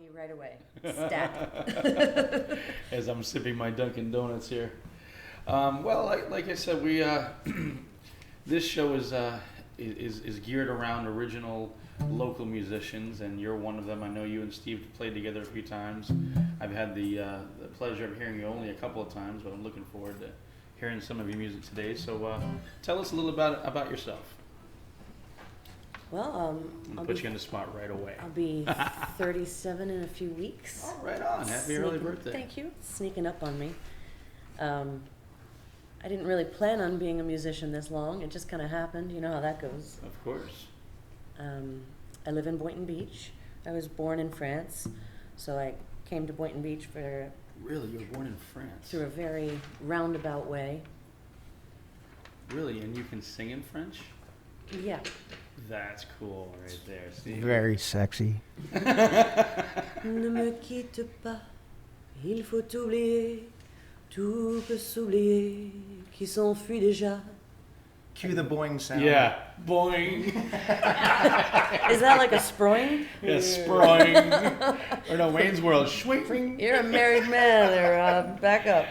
coffee right away. Stat. As I'm sipping my Dunkin' Donuts here. Like I said, we this show is geared around original local musicians, and you're one of them. I know you and Steve played together a few times. I've had the pleasure of hearing you only a couple of times, but I'm looking forward to hearing some of your music today. So tell us a little about yourself. Well, I'll put you on the spot right away. I'll be 37 in a few weeks. Oh, right on. Happy early birthday. Thank you. Sneaking up on me. I didn't really plan on being a musician this long. It just kind of happened. You know how that goes. Of course. I live in Boynton Beach. I was born in France, so I came to Boynton Beach for... Really? You were born in France? Through a very roundabout way. Really? And you can sing in French? Yeah. That's cool right there. See? Very sexy. Ne me quitte pas, il faut oublier, tout peut s'oublier, qui s'enfuit déjà. Cue the boing sound. Yeah, boing. Is that like a sproing? Yeah, sproing. Or no, Wayne's World, swing. You're a married man there, back up.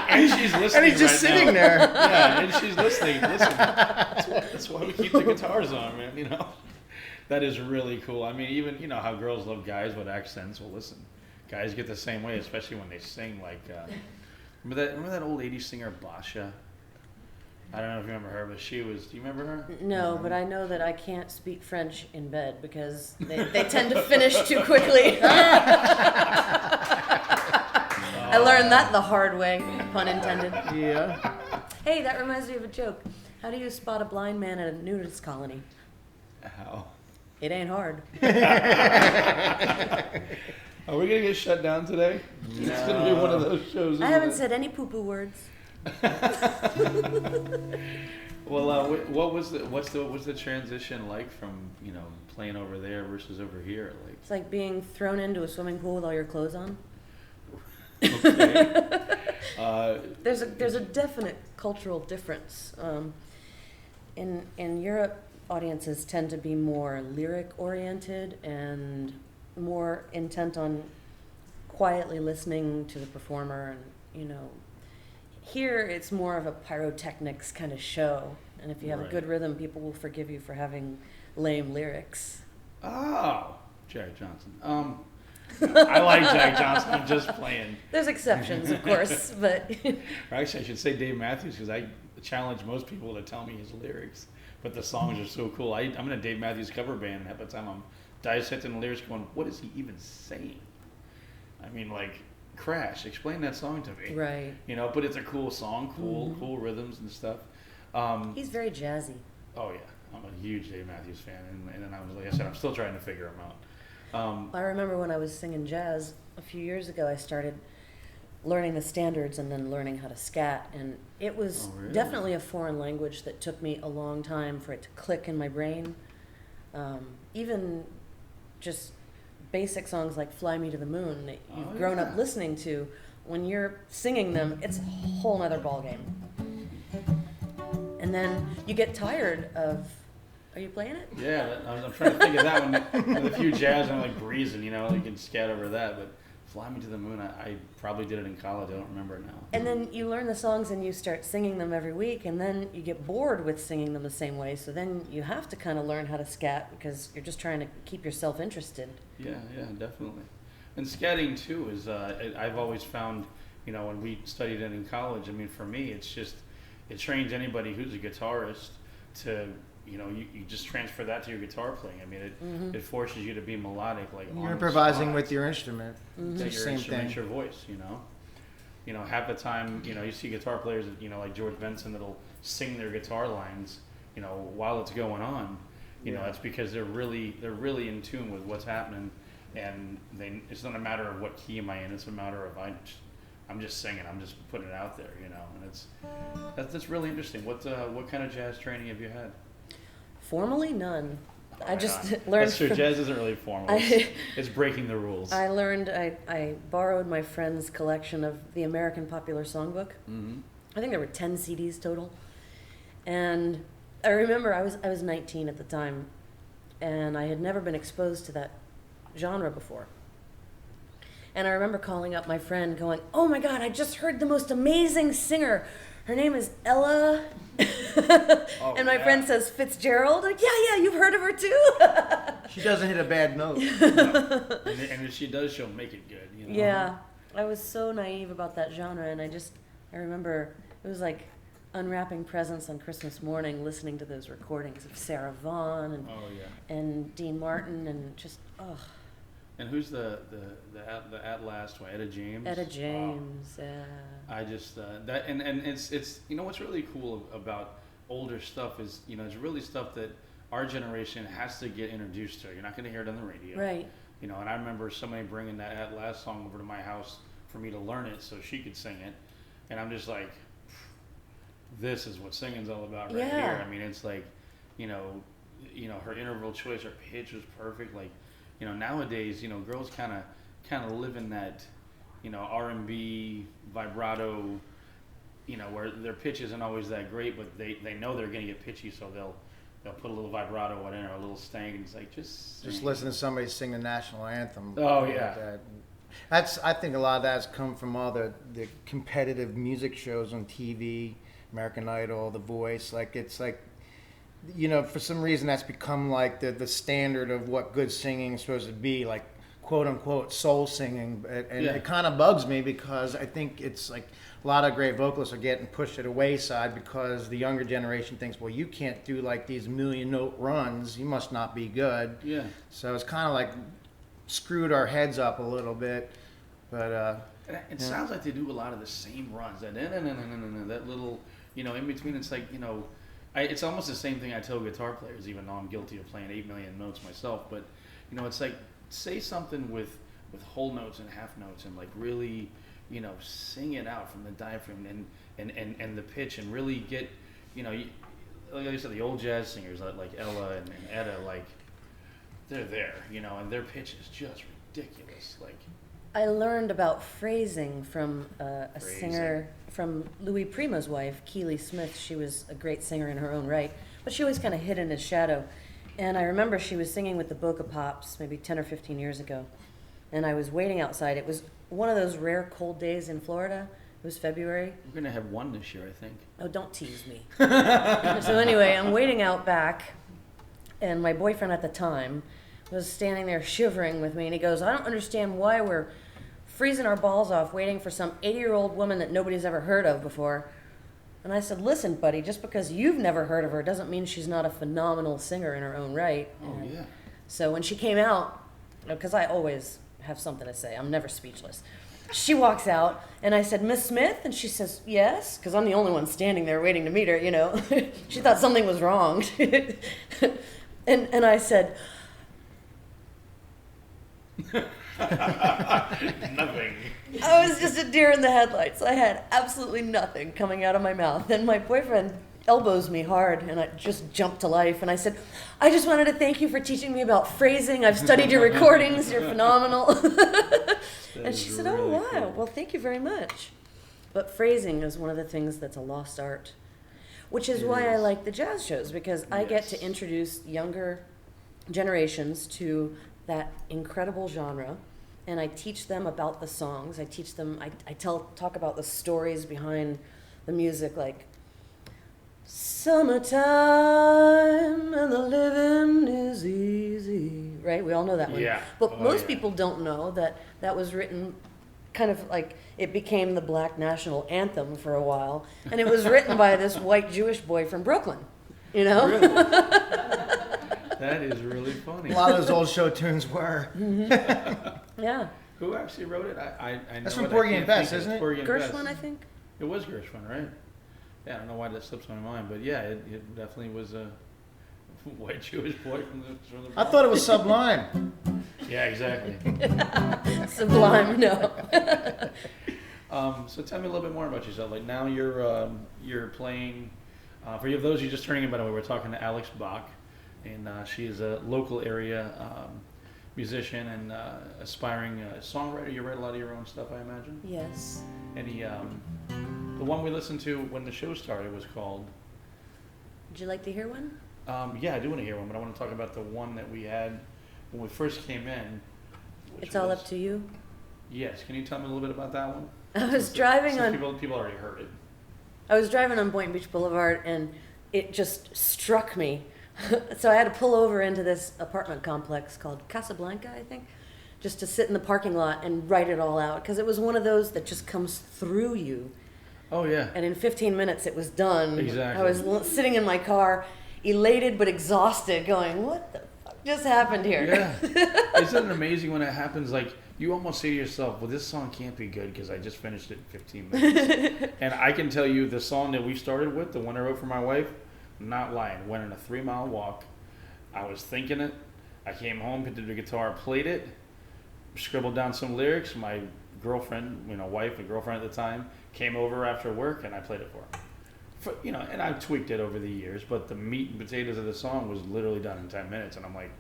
And she's listening. And he's just right sitting now. there. Yeah, and she's listening. Listen, that's why we keep the guitars on, man. You know, that is really cool. I mean, even how girls love guys with accents. Well, listen, guys get the same way, especially when they sing. Like, remember that old '80s singer Basha? I don't know if you remember her, but she was. Do you remember her? No, but I know that I can't speak French in bed because they tend to finish too quickly. I learned that the hard way, pun intended. Yeah. Hey, that reminds me of a joke. How do you spot a blind man at a nudist colony? How? It ain't hard. Are we gonna get shut down today? No. It's gonna be one of those shows. I haven't said any poo-poo words. Well, what was the transition like from playing over there versus over here? Like, it's like being thrown into a swimming pool with all your clothes on. Okay. There's a definite cultural difference. In Europe, audiences tend to be more lyric oriented and more intent on quietly listening to the performer, and here it's more of a pyrotechnics kind of show, and if you have a good rhythm, people will forgive you for having lame lyrics. Oh, Jack Johnson. I like Jack Johnson. I'm just playing. There's exceptions, of course, but or actually, I should say Dave Matthews, because I challenge most people to tell me his lyrics, but the songs are so cool. I'm in a Dave Matthews cover band, and half the time I'm dissecting the lyrics, going, "What is he even saying?" I mean, like, Crash, explain that song to me. Right. But it's a cool song, cool rhythms and stuff. He's very jazzy. Oh yeah, I'm a huge Dave Matthews fan, and then I was, like I said, I'm still trying to figure him out. I remember when I was singing jazz a few years ago, I started learning the standards and then learning how to scat, and it was definitely a foreign language that took me a long time for it to click in my brain. Even just basic songs like Fly Me to the Moon that you've grown up listening to, when you're singing them, it's a whole nother ballgame. And then you get tired of... Are you playing it? Yeah, I'm trying to think of that one. With a few jazz, and I'm like breezing, you can scat over that. But Fly Me to the Moon, I probably did it in college. I don't remember it now. And then you learn the songs and you start singing them every week, and then you get bored with singing them the same way. So then you have to kind of learn how to scat because you're just trying to keep yourself interested. Yeah, definitely. And scatting too is I've always found, when we studied it in college. I mean, for me, it trains anybody who's a guitarist to. You just transfer that to your guitar playing. I mean, it forces you to be melodic, like you're improvising with your instrument. That your instrument's your voice. Half the time, you see guitar players, like George Benson, that'll sing their guitar lines, while it's going on. That's because they're really in tune with what's happening, and it's not a matter of what key am I in. It's a matter of I'm just singing. I'm just putting it out there, and that's really interesting. What kind of jazz training have you had? Formally, none. I just learned. That's true. Jazz isn't really formal. It's breaking the rules. I learned. I borrowed my friend's collection of the American Popular Songbook. Mm-hmm. I think there were 10 CDs total, and I remember I was 19 at the time, and I had never been exposed to that genre before. And I remember calling up my friend going, "Oh my God, I just heard the most amazing singer. Her name is Ella." And my friend says, "Fitzgerald?" Like, yeah, you've heard of her too? She doesn't hit a bad note. No. And if she does, she'll make it good. You know? Yeah. I was so naive about that genre, and I remember it was like unwrapping presents on Christmas morning, listening to those recordings of Sarah Vaughan and Dean Martin, and just, And who's the at last one? Etta James. Etta James. Yeah. I just that and it's you know what's really cool about older stuff is it's really stuff that our generation has to get introduced to. You're not going to hear it on the radio, Right. And I remember somebody bringing that at last song over to my house for me to learn it so she could sing it, and I'm just like, this is what singing's all about right here. I mean, it's like, her interval choice, her pitch was perfect. Like, nowadays, girls kind of live in that, R&B vibrato, where their pitch isn't always that great, but they know they're going to get pitchy, so they'll put a little vibrato in or a little stank, and it's like, just listen to somebody sing the national anthem. Oh, yeah. I think a lot of that's come from all the competitive music shows on TV, American Idol, The Voice. Like, it's like, for some reason that's become like the standard of what good singing is supposed to be, like, quote unquote soul singing. And it kind of bugs me because I think it's like a lot of great vocalists are getting pushed to the wayside because the younger generation thinks, well, you can't do like these million note runs, you must not be good. Yeah. So it's kind of like screwed our heads up a little bit, but it sounds like they do a lot of the same runs. That little, in between. It's like, it's almost the same thing I tell guitar players, even though I'm guilty of playing 8 million notes myself. But it's like, say something with whole notes and half notes, and like really, sing it out from the diaphragm and the pitch, and really get, like I said, the old jazz singers like Ella and Etta, like, they're there, and their pitch is just ridiculous. Like, I learned about phrasing from a singer, from Louis Prima's wife, Keely Smith. She was a great singer in her own right, but she always kind of hid in his shadow. And I remember she was singing with the Boca Pops maybe 10 or 15 years ago, and I was waiting outside. It was one of those rare cold days in Florida. It was February. We're going to have one this year, I think. Oh, don't tease me. So anyway, I'm waiting out back, and my boyfriend at the time was standing there shivering with me, and he goes, "I don't understand why we're freezing our balls off waiting for some 80-year-old woman that nobody's ever heard of before." And I said, "Listen, buddy, just because you've never heard of her doesn't mean she's not a phenomenal singer in her own right." Oh, yeah. So when she came out, because I always have something to say, I'm never speechless. She walks out, and I said, "Miss Smith?" And she says, "Yes," because I'm the only one standing there waiting to meet her, She thought something was wrong. and I said, Nothing. I was just a deer in the headlights. I had absolutely nothing coming out of my mouth. And my boyfriend elbows me hard, and I just jumped to life. And I said, "I just wanted to thank you for teaching me about phrasing. I've studied your recordings. You're phenomenal." And she said, "Oh, wow. Cool. Well, thank you very much." But phrasing is one of the things that's a lost art, which is why I like the jazz shows, because I get to introduce younger generations to that incredible genre, and I teach them about the songs. I teach them, I talk about the stories behind the music, like "Summertime and the living is easy," right? We all know that one. Yeah. But most people don't know that was written kind of like, it became the Black national anthem for a while, and it was written by this white Jewish boy from Brooklyn, Really? That is really funny. A lot of those old show tunes were. Mm-hmm. Yeah. Who actually wrote it? I know That's from it. Porgy and Bess, isn't it? Porgy and Bess. Gershwin, I think. It was Gershwin, right? Yeah, I don't know why that slips my mind, but yeah, it definitely was a white Jewish boy from the I thought it was Sublime. Yeah, exactly. Sublime, no. So tell me a little bit more about yourself. Like, now you're playing. For those of you just turning in, by the way, we're talking to Alex Bach, and she is a local area musician and aspiring songwriter. You write a lot of your own stuff, I imagine. Yes. Any the one we listened to when the show started was called. Would you like to hear one? Yeah, I do want to hear one, but I want to talk about the one that we had when we first came in. It's All Up to You. Yes. Can you tell me a little bit about that one? I was driving on... People already heard it. I was driving on Boynton Beach Boulevard, and it just struck me. So I had to pull over into this apartment complex called Casablanca, I think, just to sit in the parking lot and write it all out, because it was one of those that just comes through you. Oh, yeah. And in 15 minutes, it was done. Exactly. I was sitting in my car, elated but exhausted, going, what the fuck just happened here? Yeah. Isn't it amazing when it happens? Like, you almost say to yourself, well, this song can't be good because I just finished it in 15 minutes. And I can tell you the song that we started with, the one I wrote for my wife, not lying, went on a 3-mile walk. I was thinking it. I came home, picked up the guitar, played it, scribbled down some lyrics. My girlfriend, wife and girlfriend at the time, came over after work, and I played it for her. And I tweaked it over the years, but the meat and potatoes of the song was literally done in 10 minutes. And I'm like,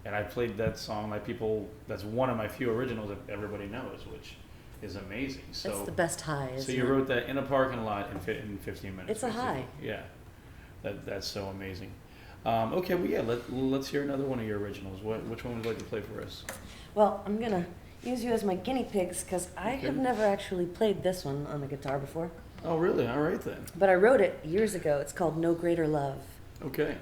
and I played that song like that's one of my few originals that everybody knows, which is amazing. So that's the best high, isn't So you wrote that in a parking lot in 15 minutes. It's a high. Yeah. That's so amazing. Okay, well, yeah, let's hear another one of your originals. Which one would you like to play for us? Well, I'm going to use you as my guinea pigs, because I have never actually played this one on the guitar before. Oh, really? All right, then. But I wrote it years ago. It's called No Greater Love. Okay.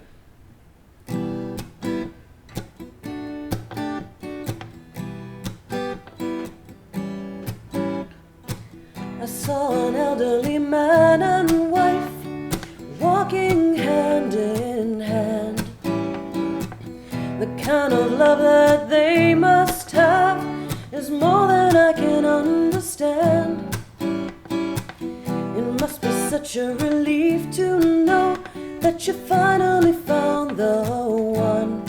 I saw an elderly man and wife walking hand in hand. The kind of love that they must have is more than I can understand. It must be such a relief to know that you finally found the one.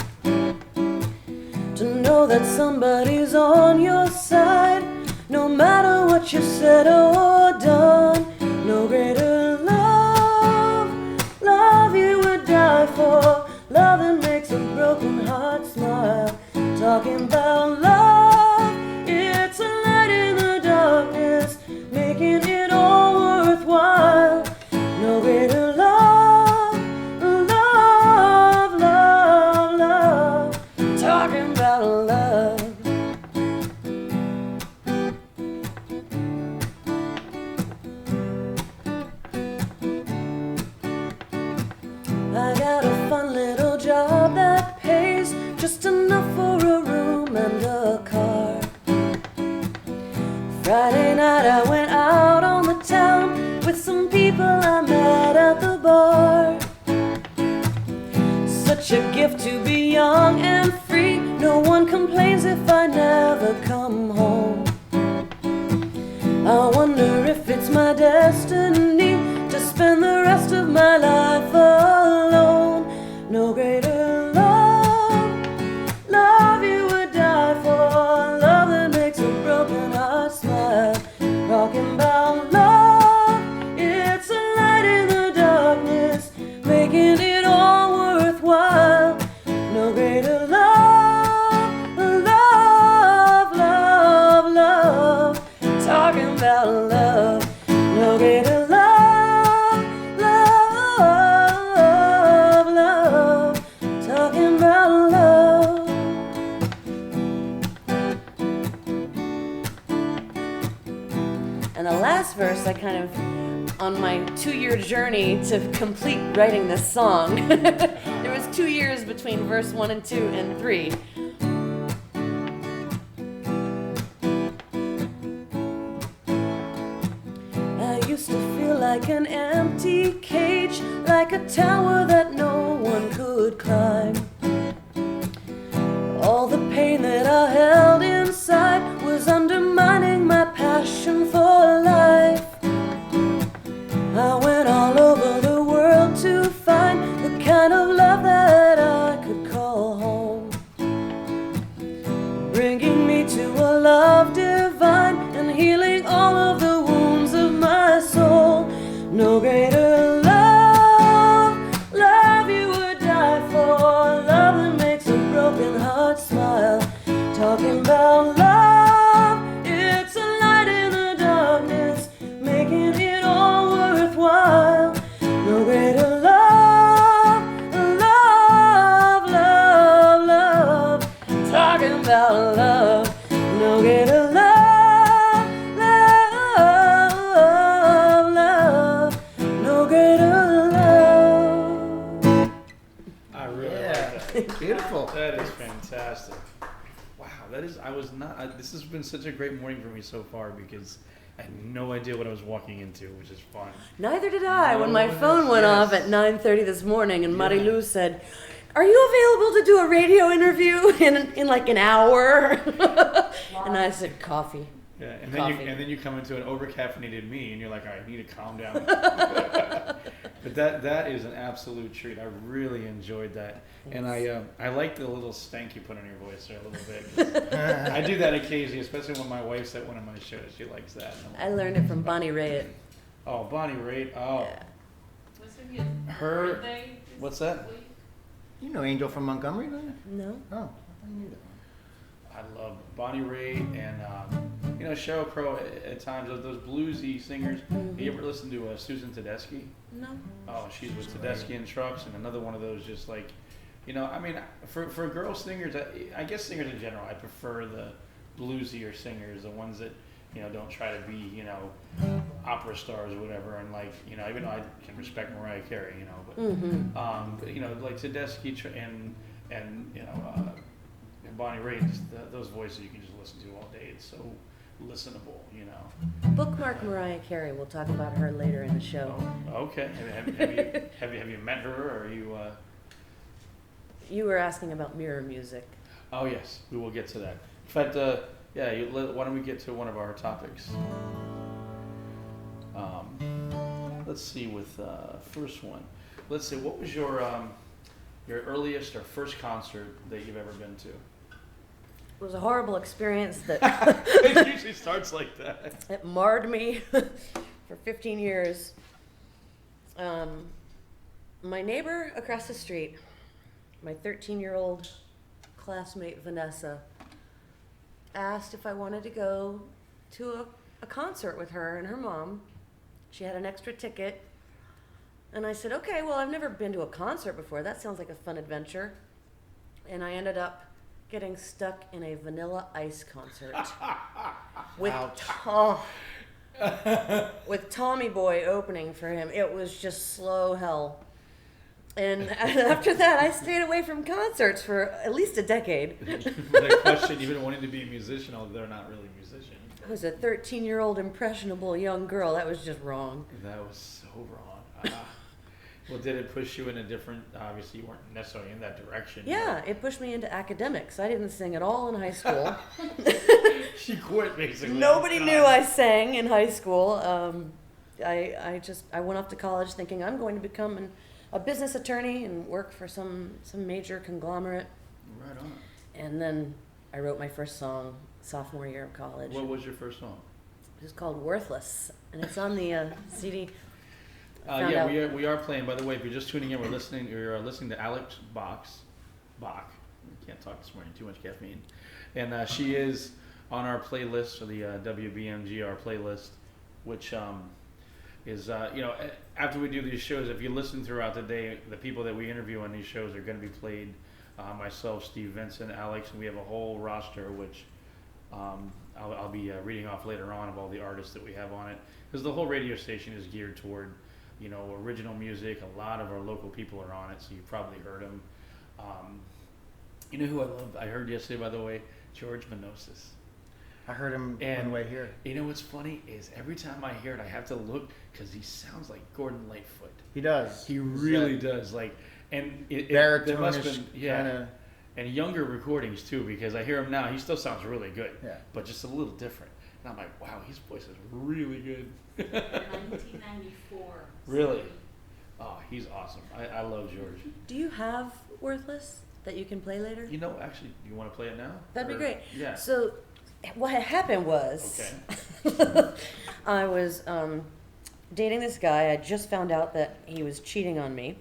To know that somebody's on your side, no matter what you said or done. No greater love you would die for. Love that makes a broken heart smile. Talking about love, it's a light in the darkness, making it all worthwhile. No greater love, talking about love. I got a fun little job that pays just enough for a room and a car. Friday night I went out on the town with some people I met at the bar. Such a gift to be young and free. No one complains if I never come home. I wonder if it's my destiny to spend the rest of my life alone. No greater love you would die for. Love that makes a broken heart smile. Talking about love, it's a light in the darkness, making it all worthwhile. No greater love, talking about love. No greater love, talking about love. And the last verse, I kind of, on my 2-year journey to complete writing this song, there was 2 years between verse 1 and 2 and 3. I used to feel like an empty cage, like a tower that no one could climb. All the pain that I held inside was undermining my passion for life. I went all over the world to find the kind of love that I could call home, bringing me to a love divine and healing all of the wounds of my soul. No greater love you would die for. Love that makes a broken heart smile. Talking about love, it's a light in the darkness, making it all worthwhile. No greater love, talking about love. wow, this has been such a great morning for me so far because I had no idea what I was walking into, which is fun. Neither did I when my phone went off at 9:30 this morning and Marilu said, "Are you available to do a radio interview in like an hour?" And I said, "Coffee." Yeah, and then you come into an over-caffeinated me, and you're like, all right, I need to calm down. But that is an absolute treat. I really enjoyed that, and I like the little stank you put on your voice there a little bit. I do that occasionally, especially when my wife's at one of my shows. She likes that. I learned it from Bonnie Raitt. Oh, Bonnie Raitt. Oh, Yeah. her. What's that? You know Angel from Montgomery, don't you? No. Oh, I knew that. I love Bonnie Raitt and Sheryl Crow at times. Those bluesy singers. You ever listen to Susan Tedeschi? No. Oh, she's with Tedeschi and Trucks, and another one of those just like, for girl singers, I guess singers in general, I prefer the bluesier singers, the ones that don't try to be opera stars or whatever, and like even though I can respect Mariah Carey, but like Tedeschi and Bonnie Raitt, those voices you can just listen to all day. It's so listenable, Bookmark Mariah Carey. We'll talk about her later in the show. Oh, okay. Have you met her, or are you? You were asking about mirror music. Oh yes, we will get to that. In fact, why don't we get to one of our topics? Let's see with first one. Let's see, what was your earliest or first concert that you've ever been to? It was a horrible experience that It usually starts like that. it marred me for 15 years. My neighbor across the street, my 13-year-old classmate Vanessa, asked if I wanted to go to a concert with her and her mom. She had an extra ticket. And I said, okay, well, I've never been to a concert before. That sounds like a fun adventure. And I ended up getting stuck in a Vanilla Ice concert with Tommy Boy opening for him. It was just slow hell. And after that, I stayed away from concerts for at least a decade. The question, even wanting to be a musician, although they're not really musicians. I was a 13-year-old impressionable young girl. That was just wrong. That was so wrong. Well, did it push you in a different, obviously you weren't necessarily in that direction. Yeah, it pushed me into academics. I didn't sing at all in high school. She quit, basically. Nobody knew I sang in high school. I went off to college thinking I'm going to become a business attorney and work for some major conglomerate. Right on. And then I wrote my first song sophomore year of college. What was your first song? It was called Worthless, and it's on the CD. We are playing. By the way, if you're just tuning in, we're listening to Alex Bach. I can't talk this morning, too much caffeine. And she is on our playlist, for the WBMGR playlist, which is, after we do these shows, if you listen throughout the day, the people that we interview on these shows are going to be played. Myself, Steve Vincent, Alex, and we have a whole roster, which I'll be reading off later on of all the artists that we have on it. Because the whole radio station is geared toward original music. A lot of our local people are on it, so you've probably heard them. You know who I love? I heard yesterday, by the way, George Minosis. I heard him on the way here. You know what's funny is every time I hear it, I have to look because he sounds like Gordon Lightfoot. He does. He really does. Like, and there must have been kinda... and younger recordings too, because I hear him now. He still sounds really good, but just a little different. And I'm like, wow, his voice is really good. 1994. Really? Oh, he's awesome. I love George. Do you have Worthless that you can play later? Actually, you want to play it now? That'd be great. Yeah. So what had happened was I was dating this guy. I just found out that he was cheating on me.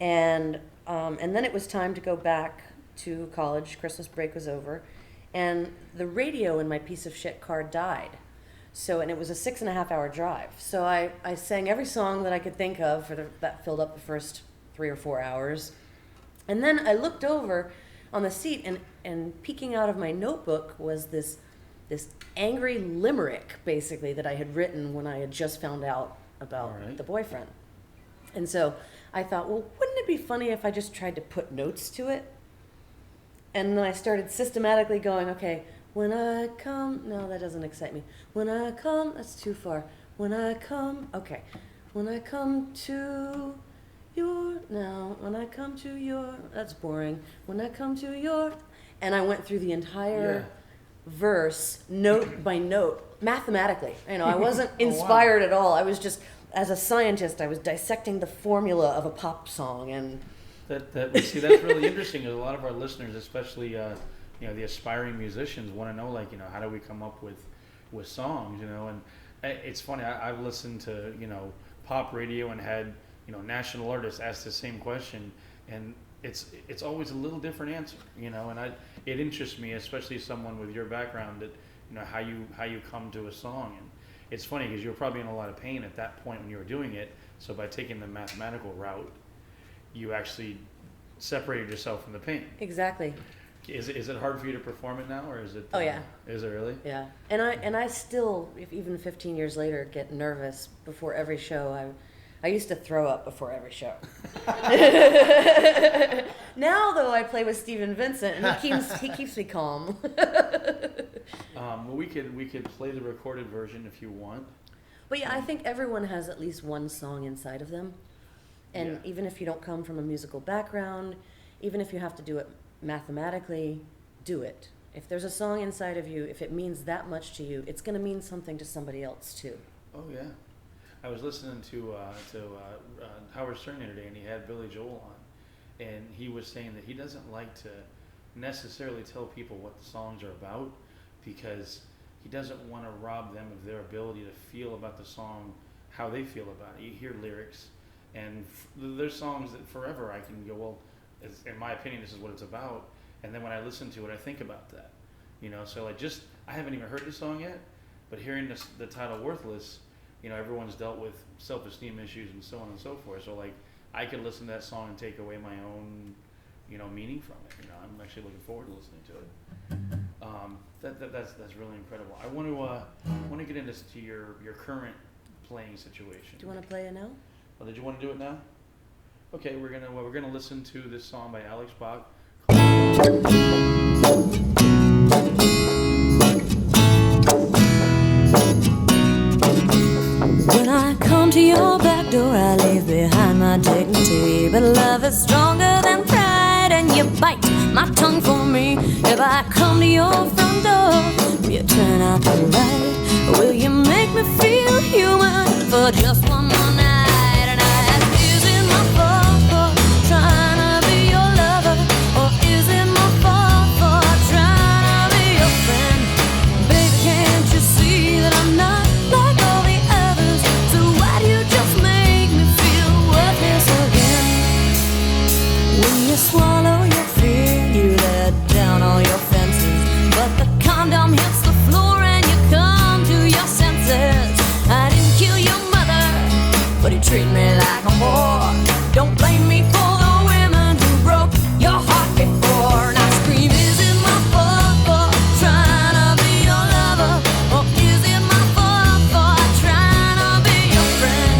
And then it was time to go back to college. Christmas break was over. And the radio in my piece of shit car died. And it was a 6.5-hour drive. So I sang every song that I could think of that filled up the first 3 or 4 hours. And then I looked over on the seat, and peeking out of my notebook was this angry limerick, basically, that I had written when I had just found out about the boyfriend. And so I thought, well, wouldn't it be funny if I just tried to put notes to it? And then I started systematically going, okay, when I come, no, that doesn't excite me. When I come, that's too far. When I come, okay. When I come to your, no, when I come to your, that's boring. When I come to your, and I went through the entire verse, note by note, mathematically. You know, I wasn't inspired at all. I was just, as a scientist, I was dissecting the formula of a pop song, and See, that's really interesting. Because a lot of our listeners, especially the aspiring musicians, want to know, like, how do we come up with songs, and it's funny. I've listened to pop radio and had national artists ask the same question, and it's always a little different answer, and it interests me, especially someone with your background, that how you come to a song. And it's funny because you were probably in a lot of pain at that point when you were doing it, so by taking the mathematical route, you actually separated yourself from the pain. Exactly. Is it hard for you to perform it now, or is it? Oh yeah. Is it really? Yeah, and I still, even 15 years later, get nervous before every show. I used to throw up before every show. Now though, I play with Stephen Vincent, and he keeps me calm. Well, we could play the recorded version if you want. But yeah, I think everyone has at least one song inside of them. And even if you don't come from a musical background, even if you have to do it mathematically, do it. If there's a song inside of you, if it means that much to you, it's going to mean something to somebody else too. Oh yeah, I was listening to Howard Stern the other day, and he had Billy Joel on, and he was saying that he doesn't like to necessarily tell people what the songs are about, because he doesn't want to rob them of their ability to feel about the song how they feel about it. You hear lyrics. And there's songs that forever I can go, well, in my opinion, this is what it's about. And then when I listen to it, I think about that. So I haven't even heard the song yet, but hearing the title Worthless, everyone's dealt with self-esteem issues and so on and so forth. So I could listen to that song and take away my own, meaning from it. I'm actually looking forward to listening to it. That's really incredible. I want to get into your current playing situation. Do you want to play it now? Oh, did you want to do it now? Okay, we're gonna listen to this song by Alex Bach. When I come to your back door, I leave behind my dignity. But love is stronger than pride, and you bite my tongue for me. If I come to your front door, will you turn out the light? Will you make me feel human for just one more night? Trying to be your lover, or is it my fault for trying to be your friend? Baby, can't you see that I'm not like all the others? So why do you just make me feel worthless again? When you swallow your fear, you let down all your fences, but the condom hits the floor and you come to your senses. I didn't kill your mother, but you treat me like a whore. Don't blame me for the women who broke your heart before. Now scream, is it my fault for trying to be your lover? Or is it my fault for trying to be your friend?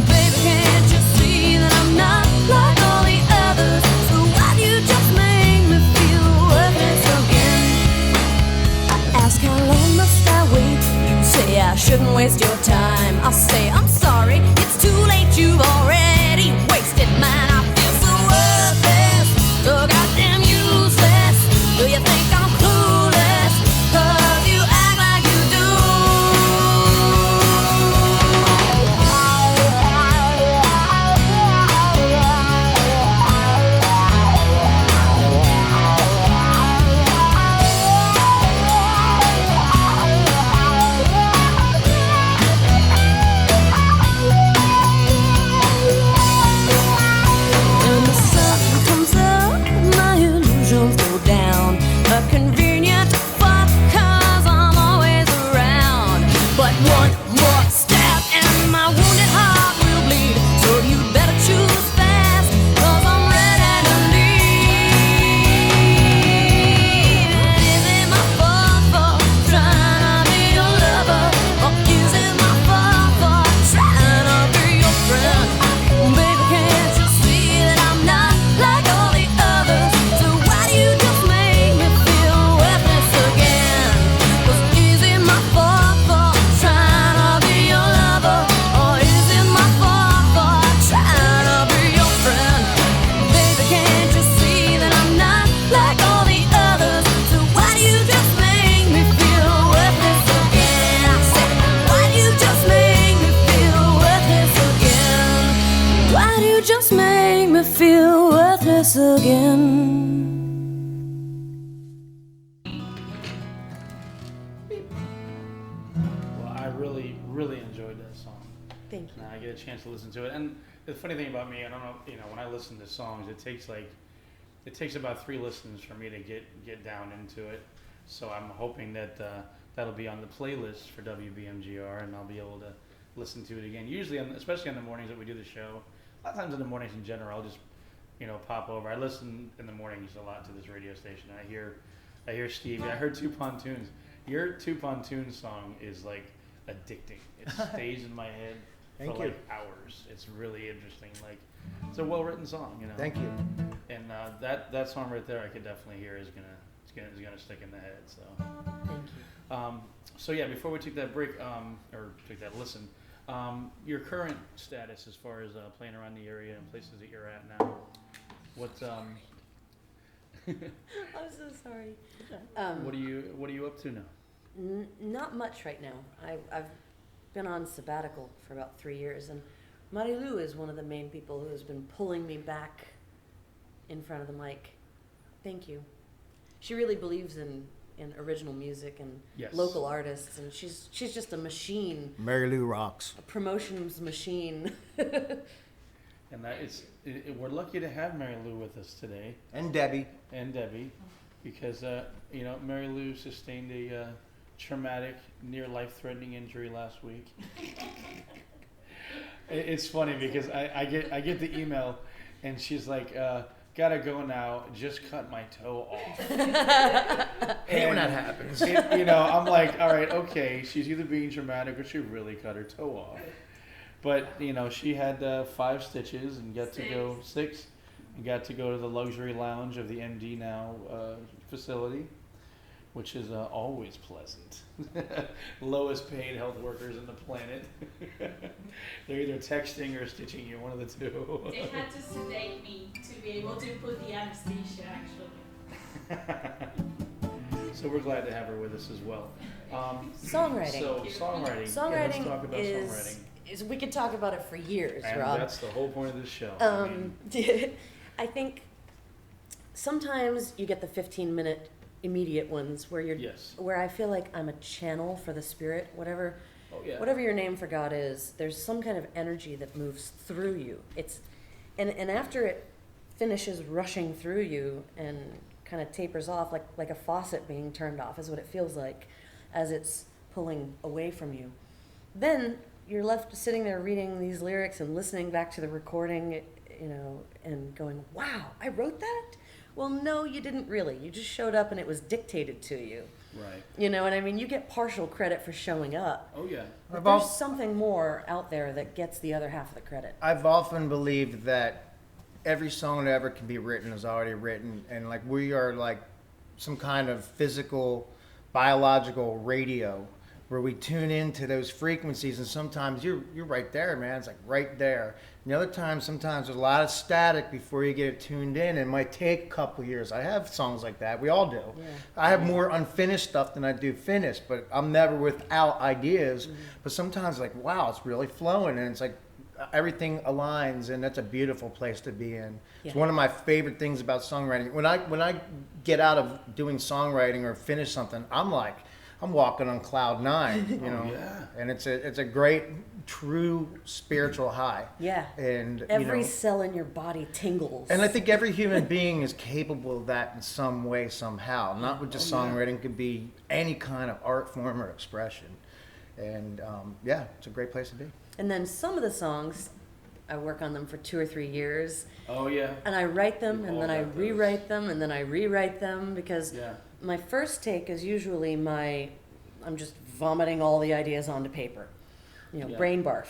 Baby, can't you see that I'm not like all the others? So why do you just make me feel worthless again? I ask how long must I wait? You say I shouldn't waste your time. I say I'm sorry, it's too late, you've already wasted mine. I feel so worthless, so goddamn useless. Do you think I'm clueless? 'Cause you act like you do. Well, I really, really enjoyed that song. Thank you. And I get a chance to listen to it. And the funny thing about me, I don't know, when I listen to songs, it takes about 3 listens for me to get down into it. So I'm hoping that that'll be on the playlist for WBMGR, and I'll be able to listen to it again. Usually, especially on the mornings that we do the show. A lot of times in the mornings in general, I'll just pop over. I listen in the mornings a lot to this radio station. I hear Stevie. I heard Two Pontoons. Your Two Pontoons song is like addicting. It stays in my head for like hours. It's really interesting. Like, it's a well-written song, Thank you. And that song right there, I could definitely hear is gonna stick in the head. So. Thank you. So yeah, before we took that break, or took that listen, your current status as far as playing around the area and places that you're at now. What I'm so sorry. what are you up to now? Not much right now. I've been on sabbatical for about 3 years, and Marilu is one of the main people who has been pulling me back in front of the mic. Thank you. She really believes in original music and local artists, and she's just a machine. Mary Lou rocks. A promotions machine. And we're lucky to have Mary Lou with us today. And Debbie. Because Mary Lou sustained a traumatic, near life-threatening injury last week. It's funny because I get the email, and she's like, "Gotta go now. Just cut my toe off." Hey, when that happens. I'm like, all right, okay. She's either being dramatic or she really cut her toe off. But she had 5 stitches and got to go 6, and got to go to the luxury lounge of the MD Now facility, which is always pleasant. Lowest paid health workers on the planet. They're either texting or stitching you, one of the two. They had to sedate me to be able to put the anesthesia, actually. So we're glad to have her with us as well. Songwriting. So songwriting. Songwriting, let's talk about is we could talk about it for years, and Rob. that's the whole point of this show. I think sometimes you get the 15-minute immediate ones where I feel like I'm a channel for the spirit, whatever your name for God is. There's some kind of energy that moves through you. And after it finishes rushing through you and kind of tapers off like a faucet being turned off is what it feels like as it's pulling away from you. Then you're left sitting there reading these lyrics and listening back to the recording, and going, wow, I wrote that? Well, no, you didn't really. You just showed up and it was dictated to you. Right. You know what I mean? You get partial credit for showing up. Oh, yeah. But there's something more out there that gets the other half of the credit. I've often believed that every song that ever can be written is already written, and like we are like some kind of physical, biological radio where we tune into those frequencies, and sometimes you're right there, man. It's like right there. And the other times, sometimes there's a lot of static before you get it tuned in. It might take a couple years. I have songs like that. We all do. Yeah. I have more unfinished stuff than I do finished, but I'm never without ideas. Mm-hmm. But sometimes, like, wow, it's really flowing, and it's like everything aligns, and that's a beautiful place to be in. Yeah. It's one of my favorite things about songwriting. When I get out of doing songwriting or finish something, I'm walking on cloud 9, and it's a great, true spiritual high. Yeah. And every cell in your body tingles. And I think every human being is capable of that in some way, somehow. Not with just songwriting, it could be any kind of art form or expression. And it's a great place to be. And then some of the songs, I work on them for 2 or 3 years. Oh yeah. And I write them, and then I rewrite them, and then I rewrite them, because my first take is usually I'm just vomiting all the ideas onto paper, brain barf.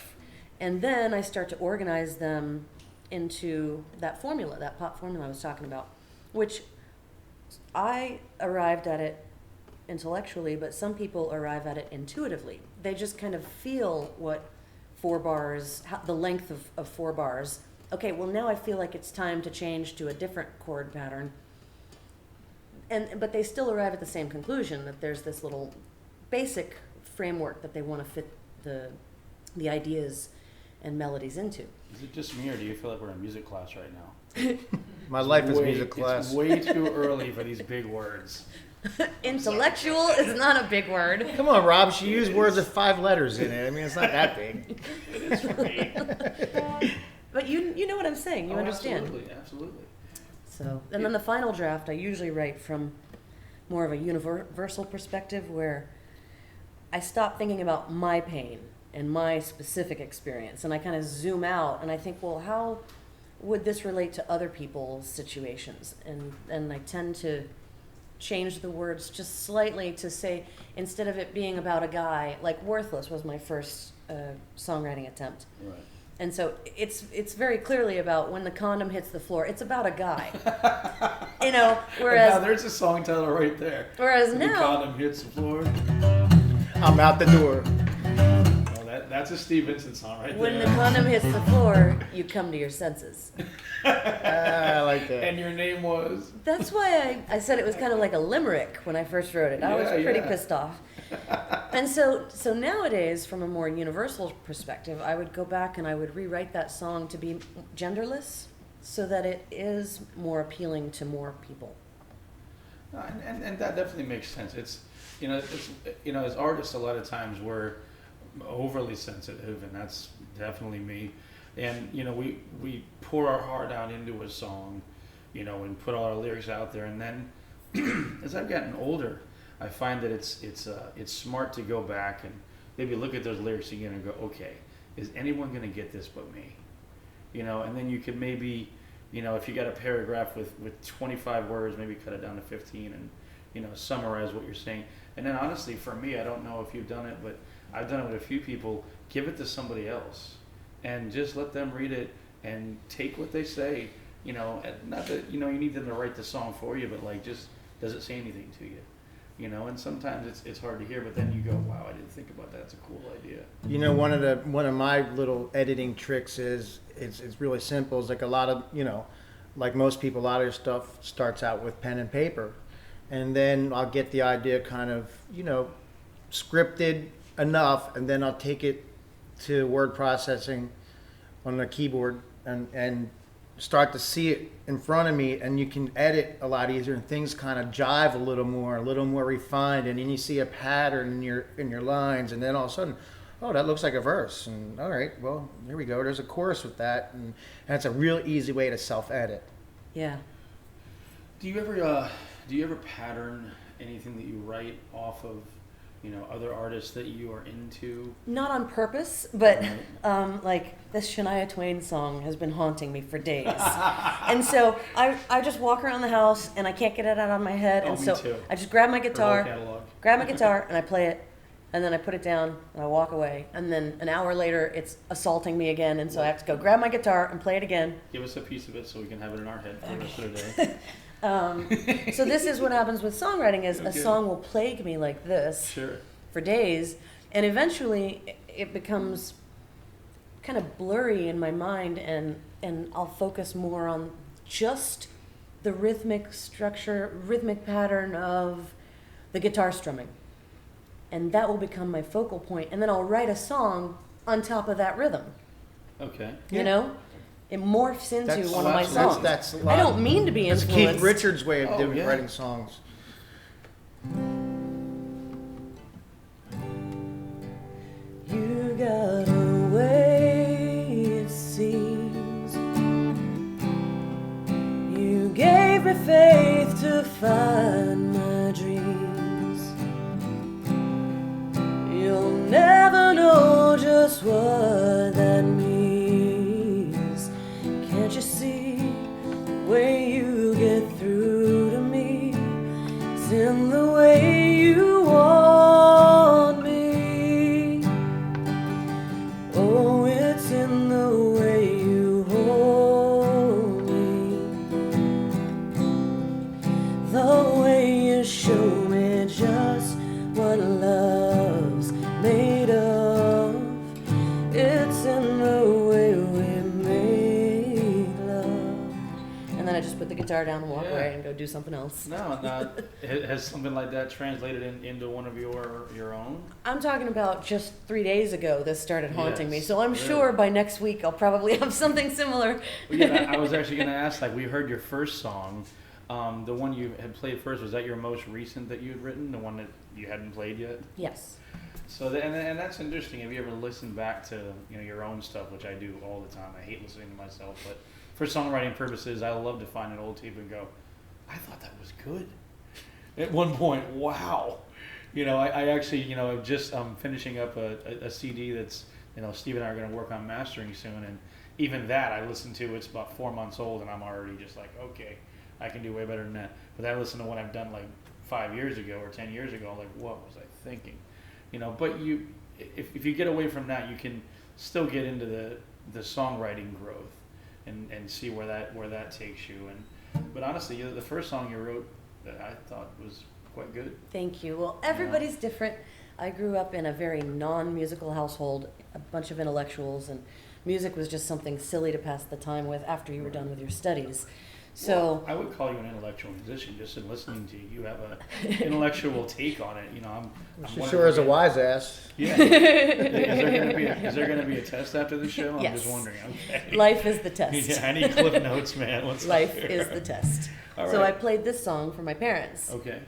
And then I start to organize them into that formula, that pop formula I was talking about, which I arrived at it intellectually, but some people arrive at it intuitively. They just kind of feel what 4 bars, the length of 4 bars. Okay, well now I feel like it's time to change to a different chord pattern. But they still arrive at the same conclusion, that there's this little basic framework that they want to fit the ideas and melodies into. Is it just me, or do you feel like we're in music class right now? My life is music class. It's way too early for these big words. Intellectual is not a big word. Come on, Rob. She used words with 5 letters in it. I mean, it's not that big. It is for me. But you know what I'm saying. You understand. Absolutely. So, and then the final draft, I usually write from more of a universal perspective where I stop thinking about my pain and my specific experience, and I kind of zoom out and I think, well, how would this relate to other people's situations? And I tend to change the words just slightly to say, instead of it being about a guy, like Worthless was my first songwriting attempt. Right. And so it's very clearly about when the condom hits the floor. It's about a guy, you know. Whereas now there's a song title right there. Whereas when now, the condom hits the floor, I'm out the door. Oh, that's a Steve Vincent song right when there. the condom hits the floor, you come to your senses. I like that. And your name was? That's why I said it was kind of like a limerick when I first wrote it. I was pretty Yeah. pissed off. And so nowadays, from a more universal perspective, I would go back and I would rewrite that song to be genderless so that it is more appealing to more people. And that definitely makes sense. It's as artists, a lot of times we're overly sensitive, and that's definitely me. And we pour our heart out into a song, and put all our lyrics out there. And then, as I've gotten older, I find that it's smart to go back and maybe look at those lyrics again and go, okay, is anyone going to get this but me? And then you could maybe, if you got a paragraph with 25 words, maybe cut it down to 15 and, summarize what you're saying. And then honestly, for me, I don't know if you've done it, but I've done it with a few people. Give it to somebody else and just let them read it and take what they say. And not that, you need them to write the song for you, but just, does it say anything to you? And sometimes it's hard to hear, but then you go, wow, I didn't think about that. It's a cool idea. One of my little editing tricks is it's really simple. It's like a lot of, like most people, a lot of your stuff starts out with pen and paper. And then I'll get the idea kind of, scripted enough, and then I'll take it to word processing on the keyboard and start to see it in front of me, and you can edit a lot easier, and things kind of jive a little more refined, and then you see a pattern in your lines, and then all of a sudden, oh, that looks like a verse, and all right, well, here we go, there's a chorus with that, and that's a real easy way to self-edit. Yeah. Do you ever pattern anything that you write off of other artists that you are into? Not on purpose, but like this Shania Twain song has been haunting me for days. And so I just walk around the house and I can't get it out of my head. Oh, and me so too. I just grab my guitar, catalog. and I play it. And then I put it down and I walk away. And then an hour later, it's assaulting me again. And so I have to go grab my guitar and play it again. Give us a piece of it so we can have it in our head for the rest of the day. So this is what happens with songwriting is a song will plague me like this for days, and eventually it becomes kind of blurry in my mind, and I'll focus more on just the rhythmic pattern of the guitar strumming, and that will become my focal point, and then I'll write a song on top of that rhythm. Okay. It morphs into one of my That's songs. a lot. I don't mean to be That's influenced. Keith Richards' way of writing songs. You got away, it seems. You gave me faith to find my dreams. You'll never know just what that means. Can't you see the way you get through to me? It's in the way you want me. Oh, it's in the way you hold me. The way you show me just what love's made of. It's in the way we make love. And then I just put the guitar down and walk away and go do something else. No, has something like that translated into one of your own? I'm talking about just 3 days ago this started haunting me, Yes, so I'm really. sure by next week I'll probably have something similar. Well, yeah, I was actually going to ask, we heard your first song, The one you had played first, was that your most recent that you had written? The one that you hadn't played yet? Yes. So and that's interesting. Have you ever listened back to your own stuff, which I do all the time? I hate listening to myself, but for songwriting purposes, I love to find an old tape and go, I thought that was good. At one point, wow. I actually, just finishing up a CD that's, Steve and I are going to work on mastering soon, and even that I listened to, it's about 4 months old, and I'm already just like, okay, I can do way better than that. But I listen to what I've done like 5 years ago or 10 years ago, like, what was I thinking? But if you get away from that, you can still get into the songwriting growth and see where that takes you. But honestly, the first song you wrote that I thought was quite good. Thank you. Well, everybody's different. I grew up in a very non-musical household, a bunch of intellectuals, and music was just something silly to pass the time with after you were done with your studies. So I would call you an intellectual musician just in listening to you. You have an intellectual take on it. She sure is a wise ass. Yeah. Is there going to be a test after the show? I'm Yes. just wondering. Okay. Life is the test. Yeah, I need cliff notes, man. Life is the test. All So right. I played this song for my parents. Okay.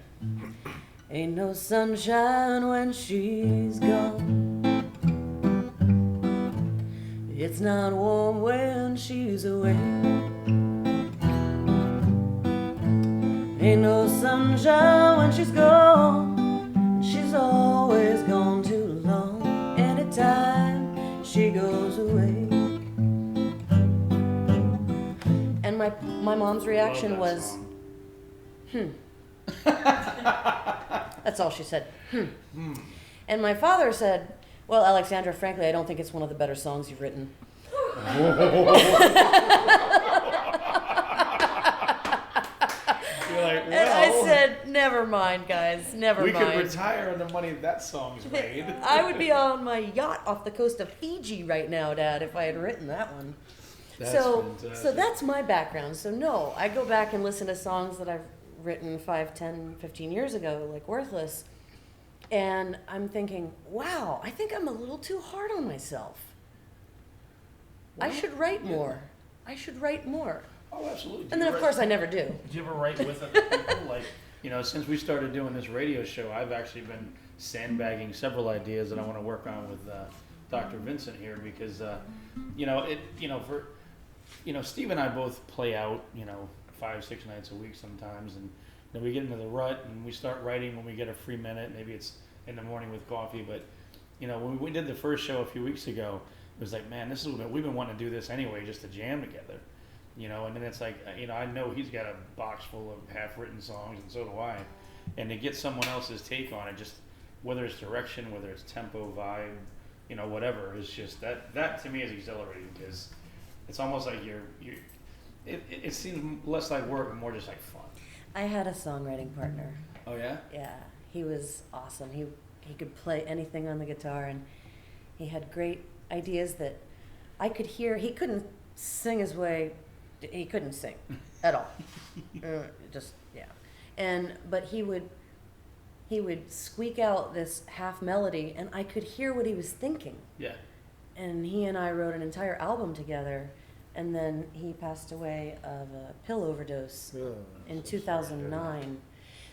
Ain't no sunshine when she's gone. It's not warm when she's away. Ain't no sunshine when she's gone. She's always gone too long. Anytime she goes away. And my mom's reaction Love that was, song. That's all she said. And my father said, well, Alexandra, frankly, I don't think it's one of the better songs you've written. You're like, And I well, said, never mind, guys, never we mind. could retire on the money that song's made. I would be on my yacht off the coast of Fiji right now, Dad, if I had written that one. That's So fantastic. that's my background. So no, I go back and listen to songs that I've written 5, 10, 15 years ago, like Worthless, and I'm thinking, wow, I think I'm a little too hard on myself. I should write more. I should write more. Oh, absolutely. And then, of course, I never do. Did you ever write with other people? Like, since we started doing this radio show, I've actually been sandbagging several ideas that I want to work on with Dr. Vincent here because, Steve and I both play out, 5, 6 nights a week sometimes, and then we get into the rut and we start writing when we get a free minute. Maybe it's in the morning with coffee, but when we did the first show a few weeks ago, it was like, man, we've been wanting to do this anyway, just to jam together. And then it's like, I know he's got a box full of half-written songs, and so do I. And to get someone else's take on it, just whether it's direction, whether it's tempo, vibe, whatever, it's just that to me is exhilarating because it's almost like it seems less like work and more just like fun. I had a songwriting partner. Oh yeah? Yeah, he was awesome. He could play anything on the guitar, and he had great ideas that I could hear. He couldn't sing his way. He couldn't sing at all. But he would squeak out this half melody, and I could hear what he was thinking. Yeah. And he and I wrote an entire album together, and then he passed away of a pill overdose in 2009.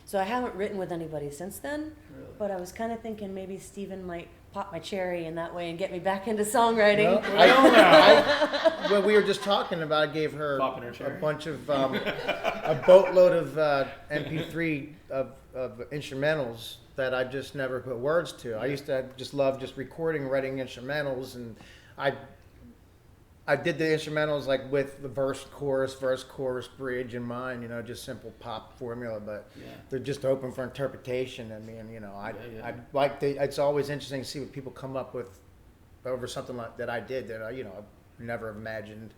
So I haven't written with anybody since then, Really? but I was kind of thinking maybe Steven might pop my cherry in that way and get me back into songwriting. Well, we were just talking about, I gave her Popping her a cherry. bunch of, a boatload of MP3 of instrumentals that I just never put words to. I used to just love just recording, writing instrumentals, and I did the instrumentals like with the verse, chorus, bridge in mind, just simple pop formula, but Yeah. they're just open for interpretation. I mean, Yeah. I'd like to, it's always interesting to see what people come up with over something like that I did that I've never imagined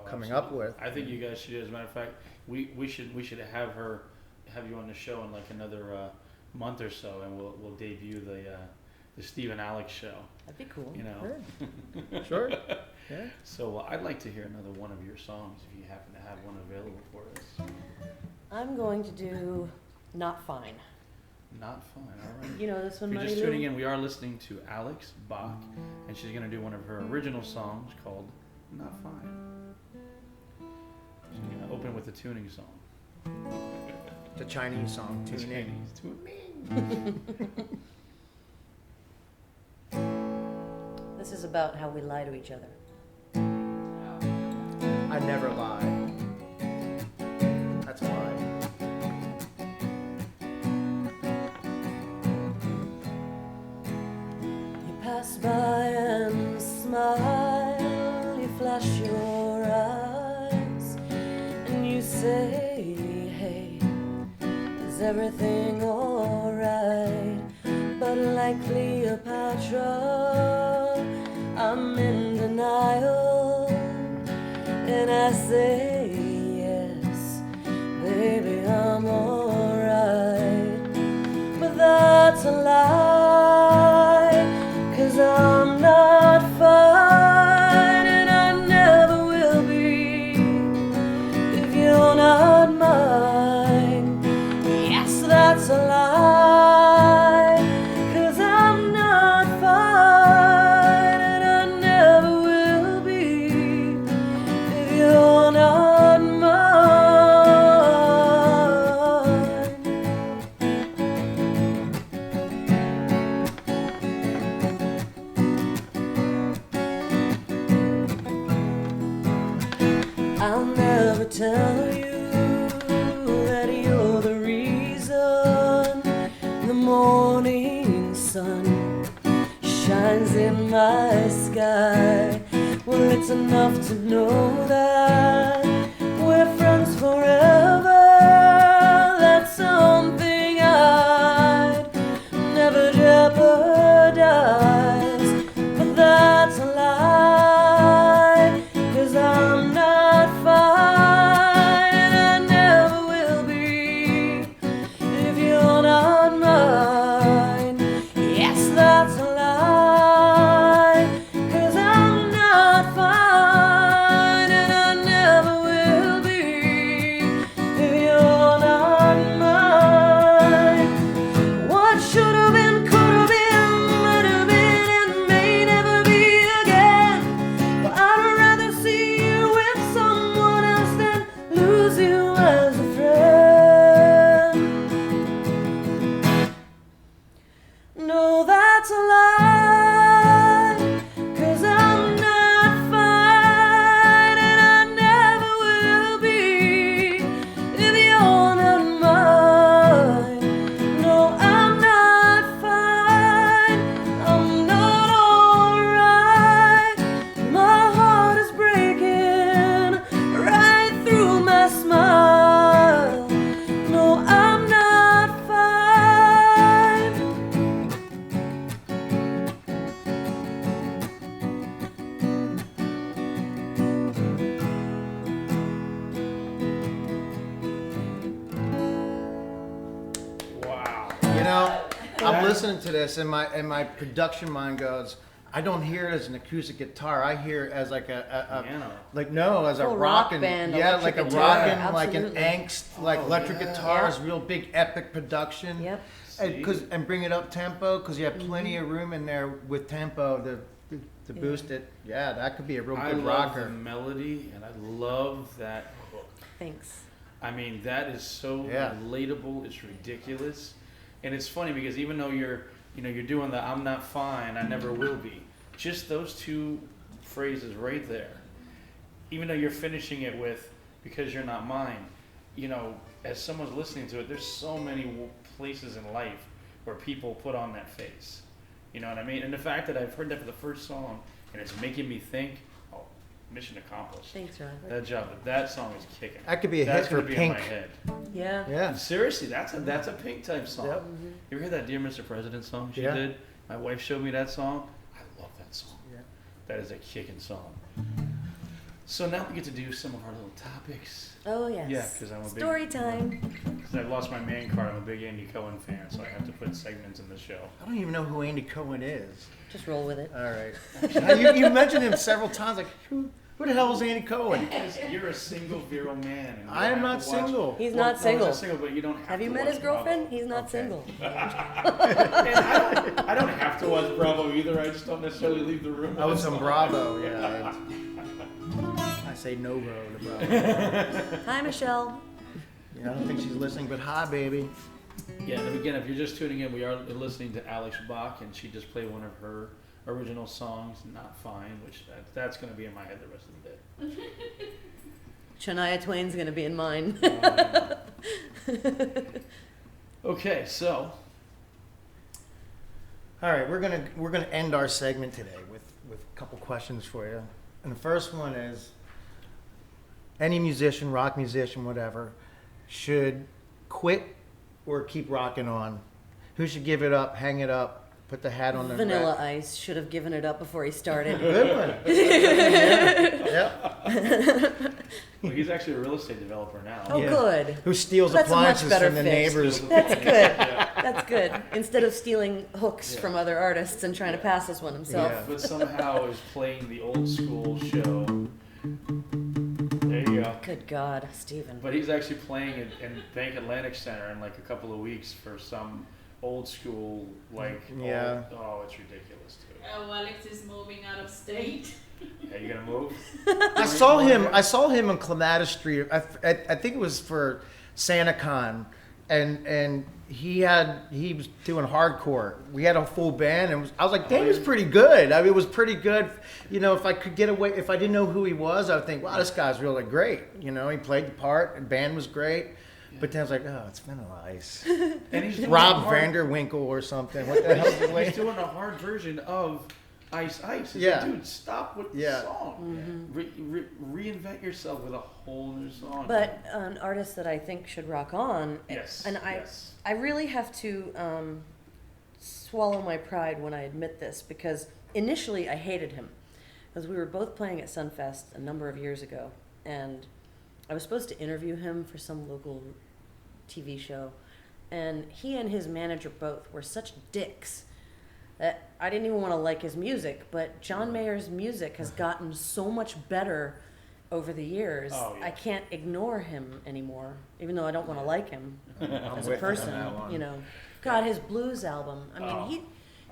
coming up with. I think you guys should. As a matter of fact, we should have you on the show in like another month or so, and we'll debut the Steve and Alex show. That'd be cool. Sure. Yeah. So I'd like to hear another one of your songs if you happen to have one available for us. I'm going to do Not Fine. Not fine. All right. You know this one, If you're Money just tuning Lou? in, we are listening to Alex Bach, and she's going to do one of her original songs called Not Fine. She's going to open with a tuning song. It's a Chinese song. It's Tune in. Chinese. Tune in. This is about how we lie to each other. I never lie. That's a lie. You pass by and smile, you flash your eyes, and you say, hey, is everything alright? But like Cleopatra, I'm in denial, and I say, yes, baby, I'm alright. But that's a lie, 'cause I'm not fine, and I never will be if you're not mine. Yes, that's a lie, 'cause I'm not fine, and I never will be if you're not mine. I'll never tell you that you're the reason the morning sun shines in my sky. Well, it's enough to know that we're friends forever. That's something I'd never jeopardize. But that's a lie, 'cause I'm not fine, and I never will be if you're not mine. Yes, that's a lie, 'cause I'm not fine, and I never will be if you're not mine. What should have been, could have been, might have been, and may never be again. But I'd rather see you with someone else than lose you as a friend. No, that's a lie, 'cause I'm not fine, and I never will be if you're not mine. No, I'm not fine, I'm not alright. My heart is breaking right through my smile. No, I'm not fine. Wow. You know, I'm listening to this, and my production mind goes, I don't hear it as an acoustic guitar. I hear it as like a Piano. like no, as a Full rock rockin', band, yeah, electric like a guitar, rockin', like an absolutely. angst, like electric yeah. guitars, Yeah. real big epic production. Yep. And bring it up tempo, because you have plenty of room in there with tempo to boost it. Yeah, that could be a real I good love the rocker. melody, and I love that hook. Thanks. I mean, that is so Yeah. relatable. It's ridiculous, and it's funny because even though you're doing the "I'm not fine, I never will be," just those two phrases right there. Even though you're finishing it with "because you're not mine," as someone's listening to it, there's so many places in life where people put on that face. You know what I mean? And the fact that I've heard that for the first song and it's making me think, oh, mission accomplished. Thanks, Robert. That song is kicking. That could be a That's hit for gonna be Pink. in my head. Yeah. Yeah. Seriously, that's a Pink type song. Yep. You ever hear that Dear Mr. President song she Yeah. did? My wife showed me that song. I love that song. Yeah. That is a kicking song. So now we get to do some of our little topics. Oh, yes. Yeah, 'cause I'm a big- Story time. Because I've lost my man card. I'm a big Andy Cohen fan, so I have to put segments in the show. I don't even know who Andy Cohen is. Just roll with it. All right. you mentioned him several times. Like, who the hell is Andy Cohen? Because you're a single viral man. And you I don't am have not to watch- single. He's Well, not no, single. not single, but you don't Have you to met watch his girlfriend? Bravo. He's not Okay. single. And I don't have to watch Bravo either. I just don't necessarily leave the room. I when was it's on on. Bravo, yeah. I say no to Bravo. Hi, Michelle. Yeah. I don't think she's listening, but hi, baby. Yeah, and again, if you're just tuning in, we are listening to Alex Bach, and she just played one of her original songs, Not Fine, which that's going to be in my head the rest of the day. Shania Twain's gonna be in mine. Okay, so All right, we're gonna end our segment today with a couple questions for you. And the first one is: any musician, rock musician, whatever, should quit or keep rocking on? Who should give it up, hang it up, put the hat on? Vanilla Ice should have given it up before he started. Good one. Yep. well, he's actually a real estate developer now. Oh, Yeah. good. Who steals That's a much appliances better from the fix. neighbors? That's good. That's good. Instead of stealing hooks from other artists and trying to pass us one himself. Yeah. But somehow is playing the old school show. There you go. Good God, Stephen. But he's actually playing in Bank Atlantic Center in like a couple of weeks for some old school, like, Yeah. oh, it's ridiculous too. Oh, Alex is moving out of state. Yeah, you gonna move? I saw him on Clematis Street. I think it was for SantaCon, and he was doing hardcore. We had a full band, and I was like, dang, he was pretty good. I mean, it was pretty good. You know, if I could get away, if I didn't know who he was, I would think, wow, this guy's really great. You know, he played the part, and band was great. But then I was like, oh, it's Vanilla Ice. And he's doing Rob a hard- Vanderwinkle or something. What the hell is the He's doing a hard version of Ice Ice. It's Yeah. like, dude, stop with Yeah. the song. Reinvent yourself with a whole new song. But an artist that I think should rock on, yes, and yes. I really have to swallow my pride when I admit this, because initially I hated him, because we were both playing at Sunfest a number of years ago, and I was supposed to interview him for some local TV show, and he and his manager both were such dicks that I didn't even want to like his music. But John Mayer's music has gotten so much better over the years. Oh, yeah. I can't ignore him anymore, even though I don't want to like him as a with you on person. that one. You know, God, his blues album. I mean, Oh,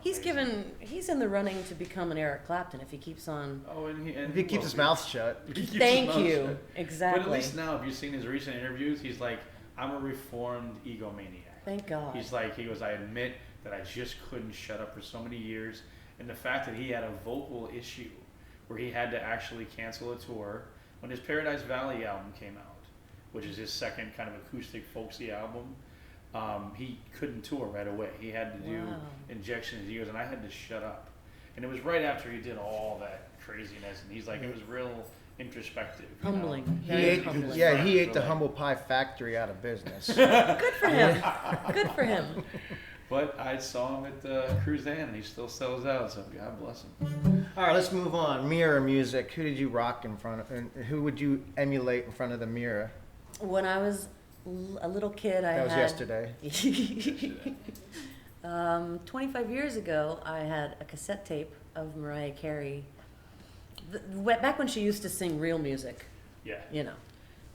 he's in the running to become an Eric Clapton if he keeps on. Oh, and If he keeps his mouth shut. He keeps his Thank mouth you. shut. Exactly. But at least now, if you've seen his recent interviews, he's like, I'm a reformed egomaniac. Thank God. He goes, I admit that I just couldn't shut up for so many years. And the fact that he had a vocal issue where he had to actually cancel a tour when his Paradise Valley album came out, which is his second kind of acoustic folksy album, he couldn't tour right away. He had to do Wow. injections. He goes, and I had to shut up. And it was right after he did all that craziness. And he's like, it was real introspective. you know? Humbling. He Very ate, humbling. yeah, he ate So, the like- humble pie factory out of business. Good for him. Good for him. But I saw him at Cruzan, and he still sells out, so God bless him. All right, let's move on. Mirror music. Who did you rock in front of, and who would you emulate in front of the mirror? When I was a little kid, I That was had... yesterday. 25 years ago, I had a cassette tape of Mariah Carey. Back when she used to sing real music, Yeah. you know.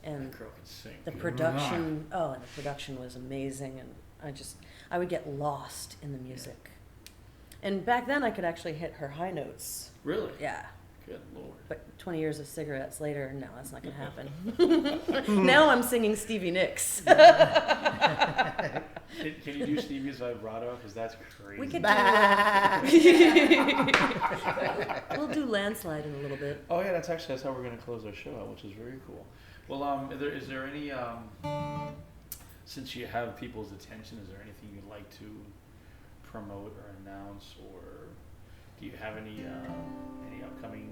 And That girl can sing. the production, and the production was amazing, and I would get lost in the music. And back then I could actually hit her high notes. Really? Yeah. Good Lord. But 20 years of cigarettes later, no, that's not going to happen. Now I'm singing Stevie Nicks. Can you do Stevie's vibrato? Because that's crazy. We could We'll do Landslide in a little bit. Oh yeah, that's how we're going to close our show out, which is very cool. Well, is there any since you have people's attention, is there anything you'd like to promote or announce, or do you have any upcoming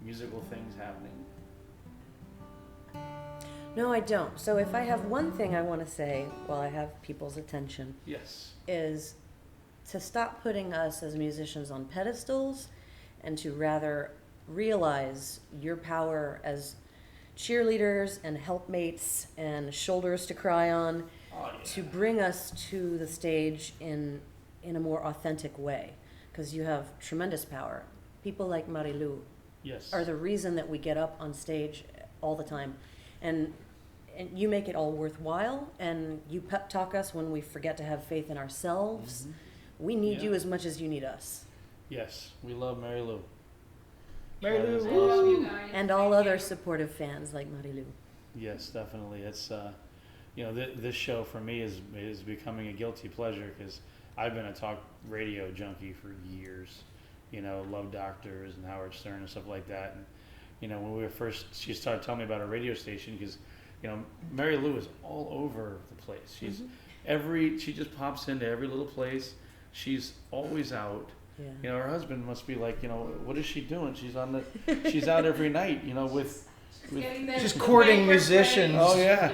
musical things happening? No, I don't. So if I have one thing I want to say while I have people's attention, Yes. is to stop putting us as musicians on pedestals and to rather realize your power as cheerleaders and helpmates and shoulders to cry on, Oh, yeah. to bring us to the stage in a more authentic way, because you have tremendous power. People like Marilu Yes. are the reason that we get up on stage all the time, and you make it all worthwhile, and you pep talk us when we forget to have faith in ourselves. Mhm. We need Yeah. you as much as you need us, Yes, we love Mary Lou. Mary Lou, That is I love you awesome. guys. and all other supportive fans like Marilu. Yes, definitely. It's you know, this show for me is becoming a guilty pleasure because I've been a talk radio junkie for years. You know, love doctors and Howard Stern and stuff like that. And you know, when we were first, she started telling me about a radio station because, you know, Mary Lou is all over the place. She's she just pops into every little place. She's always out. Yeah. You know, her husband must be like, you know, what is she doing? She's out every night, you know, with Just courting musicians. Oh yeah,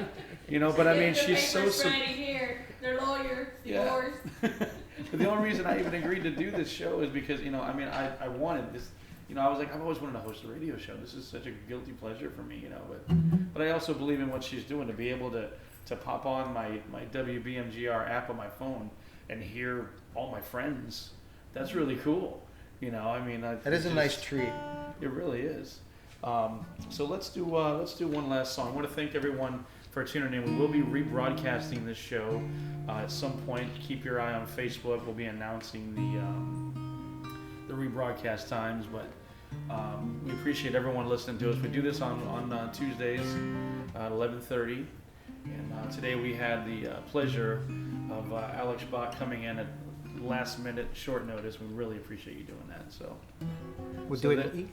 you know, but I mean, The she's so. papers writing here, their lawyers, divorce. But the only reason I even agreed to do this show is because, you know, I mean, I wanted this. You know, I was like, I've always wanted to host a radio show. This is such a guilty pleasure for me, you know. But I also believe in what she's doing, to be able to pop on my WBMGR app on my phone and hear all my friends. That's really cool. You know, I mean, That is a nice treat. It really is. So let's do one last song. I want to thank everyone for tuning in. We will be rebroadcasting this show at some point. Keep your eye on Facebook. We'll be announcing the rebroadcast times, but we appreciate everyone listening to us. We do this on Tuesdays at 11:30, and today we had the pleasure of Alex Bach coming in at last minute, short notice. We really appreciate you doing that. So We'll do it in E.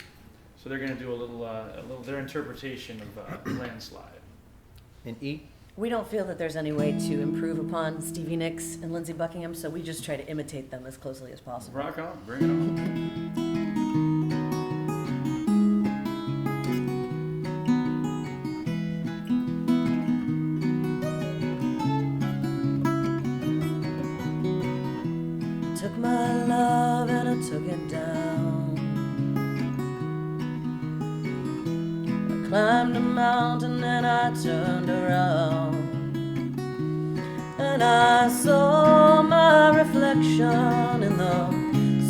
So they're going to do a little their interpretation of Landslide. In E. We don't feel that there's any way to improve upon Stevie Nicks and Lindsey Buckingham, so we just try to imitate them as closely as possible. Rock on, bring it on. Took my love and I took it down. I climbed a mountain and I turned around, and I saw my reflection in the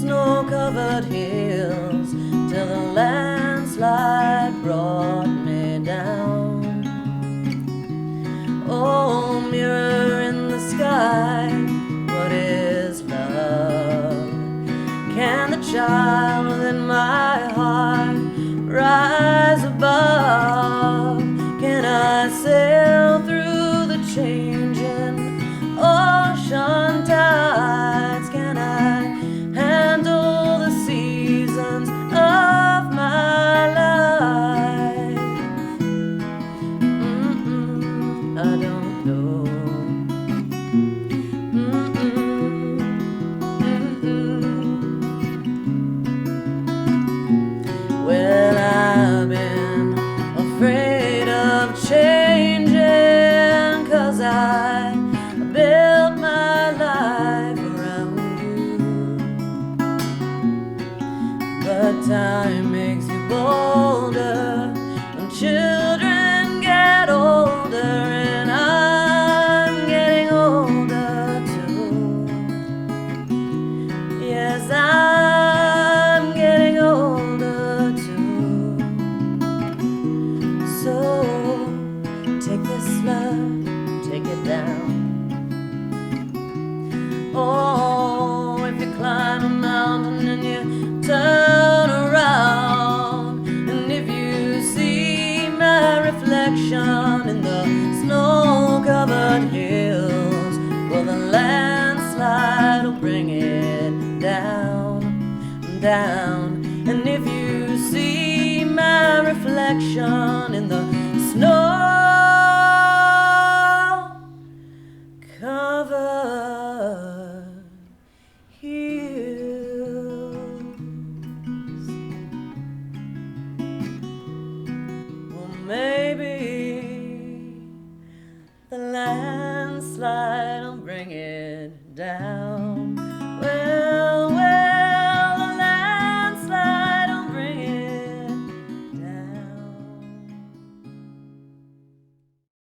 snow-covered hills till the landslide brought me down. Oh, mirror in the sky, what is love? Can the child within my heart rise above? Can I sail through the changing ocean tides? Can I handle the seasons of my life? I don't know. Well, I've been afraid of changing, 'cause I built my life around you. But time makes you bolder when children get older, and I'm getting older too. Yes, I'm getting older too. So take this love, take it down. Oh, if you climb a mountain and you turn around, and if you see my reflection in the snow-covered hills, well, the landslide will bring it down, down. And if you see my reflection in the snow